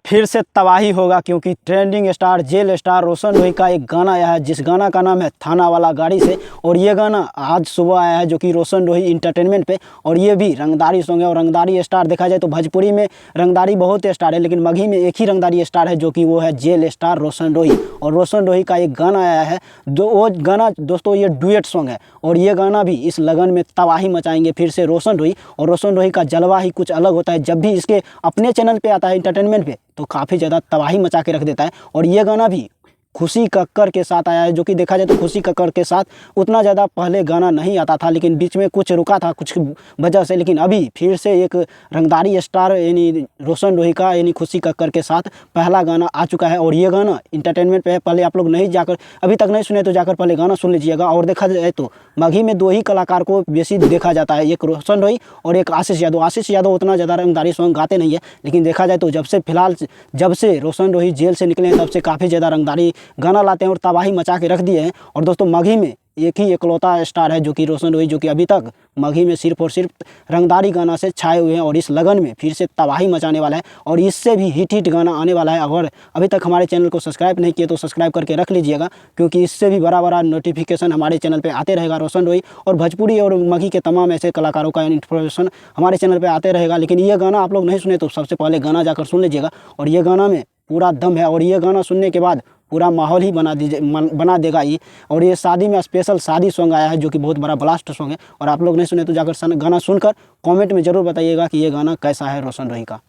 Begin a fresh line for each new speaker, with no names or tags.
फिर से तबाही होगा क्योंकि ट्रेंडिंग स्टार जेल स्टार रोशन रोही का एक गाना आया है जिस गाना का नाम है थाना वाला गाड़ी से। और ये गाना आज सुबह आया है जो कि रोशन रोही इंटरटेनमेंट पे। और ये भी रंगदारी सॉन्ग है। और रंगदारी स्टार देखा जाए तो भोजपुरी में रंगदारी बहुत स्टार है, लेकिन मगही में एक ही रंगदारी स्टार है जो कि वो है जेल स्टार रोशन रोही। और रोशन रोही का एक गाना आया है जो वो गाना दोस्तों ये डुएट सॉन्ग है। और ये गाना भी इस लगन में तबाही मचाएंगे फिर से रोशन रोही। और रोशन रोही का जलवा ही कुछ अलग होता है, जब भी इसके अपने चैनल पे आता है इंटरटेनमेंट पे तो काफ़ी ज़्यादा तबाही मचा के रख देता है। और ये गाना भी खुशी कक्कर के साथ आया है जो कि देखा जाए तो खुशी कक्कर के साथ उतना ज़्यादा पहले गाना नहीं आता था, लेकिन बीच में कुछ रुका था कुछ वजह से। लेकिन अभी फिर से एक रंगदारी स्टार यानी रोशन रोही का यानी खुशी कक्कर के साथ पहला गाना आ चुका है। और ये गाना इंटरटेनमेंट पे है। पहले आप लोग नहीं जाकर अभी तक नहीं सुने तो जाकर पहले गाना सुन लीजिएगा। और देखा जाए तो मगही में दो ही कलाकार को बेसी देखा जाता है, एक रोशन रोही और एक आशीष यादव। आशीष यादव उतना ज़्यादा रंगदारी सॉन्ग गाते नहीं है, लेकिन देखा जाए तो जब से रोशन रोही जेल से निकले हैं तब से काफ़ी ज़्यादा रंगदारी गाना लाते हैं और तबाही मचा के रख दिए हैं। और दोस्तों मगही में एक ही इकलौता स्टार है जो कि रोशन रोही, जो कि अभी तक मगही में सिर्फ और सिर्फ रंगदारी गाना से छाए हुए हैं। और इस लगन में फिर से तबाही मचाने वाला है और इससे भी हिट गाना आने वाला है। अगर अभी तक हमारे चैनल को सब्सक्राइब नहीं किए तो सब्सक्राइब करके रख लीजिएगा, क्योंकि इससे भी बड़ा नोटिफिकेशन हमारे चैनल पर आते रहेगा। रोशन रोही और भोजपुरी और मगही के तमाम ऐसे कलाकारों का इन्फॉर्मेशन हमारे चैनल पर आते रहेगा। लेकिन ये गाना आप लोग नहीं सुने तो सबसे पहले गाना जाकर सुन लीजिएगा। और ये गाना में पूरा दम है और ये गाना सुनने के बाद पूरा माहौल ही बना देगा ये। और ये शादी में स्पेशल शादी सॉन्ग आया है जो कि बहुत बड़ा ब्लास्ट सॉन्ग है। और आप लोग नहीं सुने तो जाकर गाना सुनकर कमेंट में ज़रूर बताइएगा कि ये गाना कैसा है रोशन रोही का।